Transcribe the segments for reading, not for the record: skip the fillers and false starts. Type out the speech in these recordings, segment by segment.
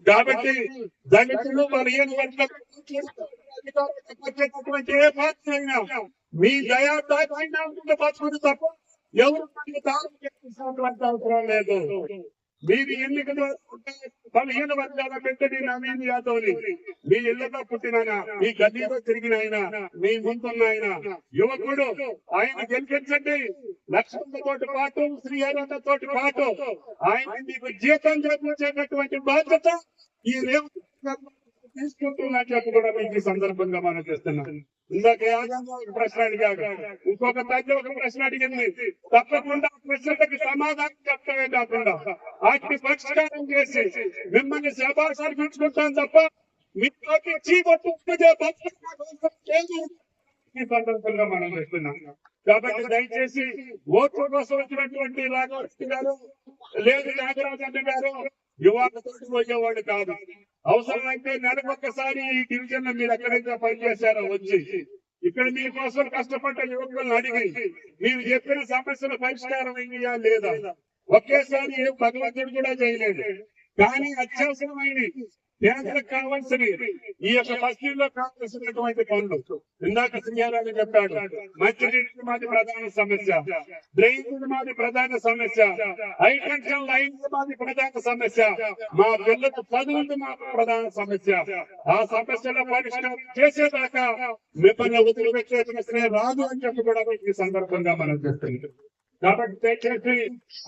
కాబట్టి దళితులు బలహీన వర్గాలకు ఏ పార్టీ అయినా మీ దయా బతుకుడు తప్ప ఎవరు అవసరం లేదు. మీరు ఎన్నికలు బలహీన వర్గాల పెద్దది నవీన్ యాదవ్ని మీ ఇళ్లతో పుట్టిన మీ గల్లీలో తిరిగిన ఆయన మీ ముందున్న ఆయన యువకుడు ఆయన గెలిపించండి. లక్ష్మణతో పాటు శ్రీహరితో పాటు ఆయన మీకు జీతం చేపించేటటువంటి బాధ్యత ఈ రేవంత్ తీసుకుంటున్నా చెప్పి కూడా మీకు ఈ సందర్భంగా మనం చేస్తున్నాం. ఇందాక ప్రశ్న అడిగాక ఇంకొక తల్లి ఒక ప్రశ్న అడిగింది. తప్పకుండా ప్రశ్నలకు సమాధానం చెప్పడమే కాకుండా వాటిని పరిష్కారం చేసి మిమ్మల్ని శభాషాలు పిలుచుకుంటాం తప్ప మీతోటి ఈ సందర్భంగా మనం చేస్తున్నాం. కాబట్టి దయచేసి ఓట్ల కోసం వచ్చినటువంటి రాఘవరెడ్డి గారు లేదు నాగరాజన్న గారు యువతతో పోయేవాడు కాదు. అవసరమైతే నెలకొక్కసారి ఈ డివిజన్ లో మీరు ఎక్కడైతే పనిచేశారో వచ్చి ఇక్కడ మీకోసం కష్టపడ్డ యువకులను అడిగి మీరు చెప్పిన సమస్యల పరిష్కారం అయ్యా లేదా ఒకేసారి భగవంతుడు కూడా చేయలేదు. కానీ అత్యవసరమైన పేదలకు కావాల్సిన ఈ యొక్క బస్తీల్లో కావాల్సినటువంటి పనులు ఇందాక శ్రీహారాన్ని చెప్పాడు. మంచినీటి మాది ప్రధాన సమస్య, డ్రైనేజ్ మాది ప్రధాన సమస్య, హైటెన్షన్ లైన్ మాది ప్రధాన సమస్య, మా పిల్లలకు చదువులు మాకు ప్రధాన సమస్య. ఆ సమస్యల పరిష్కారం చేసేదాకా మిమ్మల్ని వదిలిపెట్టే సమస్య రాదు అని చెప్పి కూడా ఈ సందర్భంగా మనం చేస్తున్నాం. కాబట్టి దయచేసి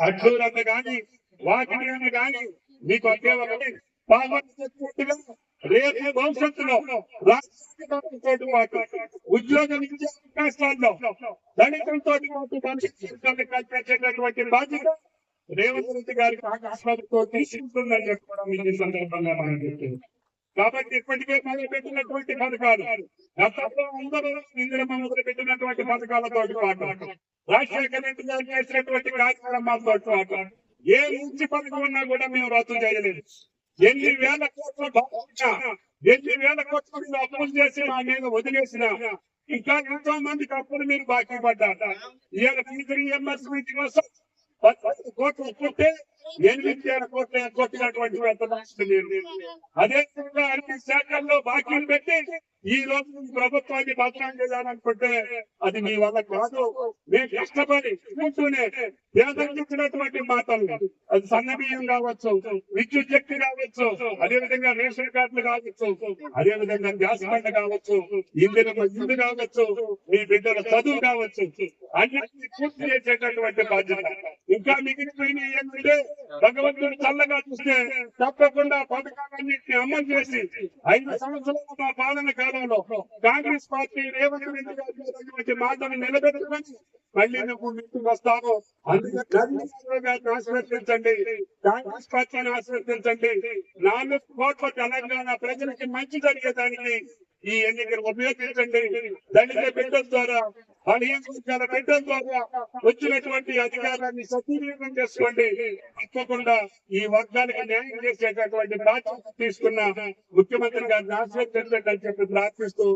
అడ్డూరన్న గాని వాకిని గాని మీకు ఒకే ఒకటి రేపు భవిష్యత్తులో రాష్ట్రాలతో పాటు ఉద్యోగ విద్యా అవకాశాల్లో దళితులతో కల్పించేటటువంటి బాధ్యత రేవంత్ రెడ్డి గారికి ఆకాశవాదితో తీసుకుంటుందని చెప్పడం ఈ సందర్భంగా మనం చెప్తుంది. కాబట్టి ఇప్పటికే మొదలుపెట్టినటువంటి పథకాలు గతంలో అందరూ ఇందులో మొదలుపెట్టినటువంటి పథకాలతో పాటు రాజశేఖర రెడ్డి గారు చేసినటువంటి కార్యక్రమాలతో పాటు ఏ మంచి పథకం ఉన్నా కూడా మేము రద్దు చేయలేదు. ఎన్ని వేల కోట్ల అప్పులు చేసి మా మీద వదిలేసిన ఇంకా ఎంతో మందికి అప్పులు మీరు బాకీ పడ్డారు. ఇవాళ PMS మీటింగ్ కోసం 10 కోట్లు ఒప్పుకుంటే 8,000 కోట్లు కొట్టినటువంటి అదే విధంగా అన్ని శాఖల్లో బాకీలు పెట్టి ఈ రోజు ప్రభుత్వాన్ని బదనాం చేయాలనుకుంటే అది మీ వల్ల కాదు. మేము కష్టపడి కూర్చునే పేదలిచ్చినటువంటి మాటలు అది సన్నబియ్యం కావచ్చు, విద్యుత్ శక్తి కావచ్చు, అదేవిధంగా రేషన్ కార్డులు కావచ్చు, అదేవిధంగా గ్యాస్ బండ కావచ్చు, ఇల్లు కావచ్చు, మీ బిడ్డల చదువు కావచ్చు, అన్నింటినీ పూర్తి చేసేటటువంటి బాధ్యత. ఇంకా మిగిలిపోయిన ఏంటంటే భగవంతుడు చల్లగా చూస్తే తప్పకుండా పథకాలన్నింటినీ అమలు చేసి 5 సంవత్సరాల మా పాలన కాలంలో కాంగ్రెస్ పార్టీ రేవంత్ రెడ్డి గారి మాటను నిలబెట్టుకొని మళ్ళీ నువ్వు ఇంటికి వస్తాను. అందుకే ఆశీర్వదించండి, కాంగ్రెస్ పార్టీని ఆశీర్వదించండి. 4 కోట్ల తెలంగాణ ప్రజలకి మంచి జరిగేదానికి ఈ ఎన్నికలు ఉపయోగించండి. దళిత బిడ్డల ద్వారా బలహీన బిడ్డల ద్వారా వచ్చినటువంటి అధికారాన్ని సద్వినియోగం చేసుకోండి. తప్పకుండా ఈ వర్గానికి న్యాయం చేసేటటువంటి బాధ్యత తీసుకున్న ముఖ్యమంత్రి గారిని ఆశీర్వదించండి అని చెప్పి ప్రార్థిస్తూ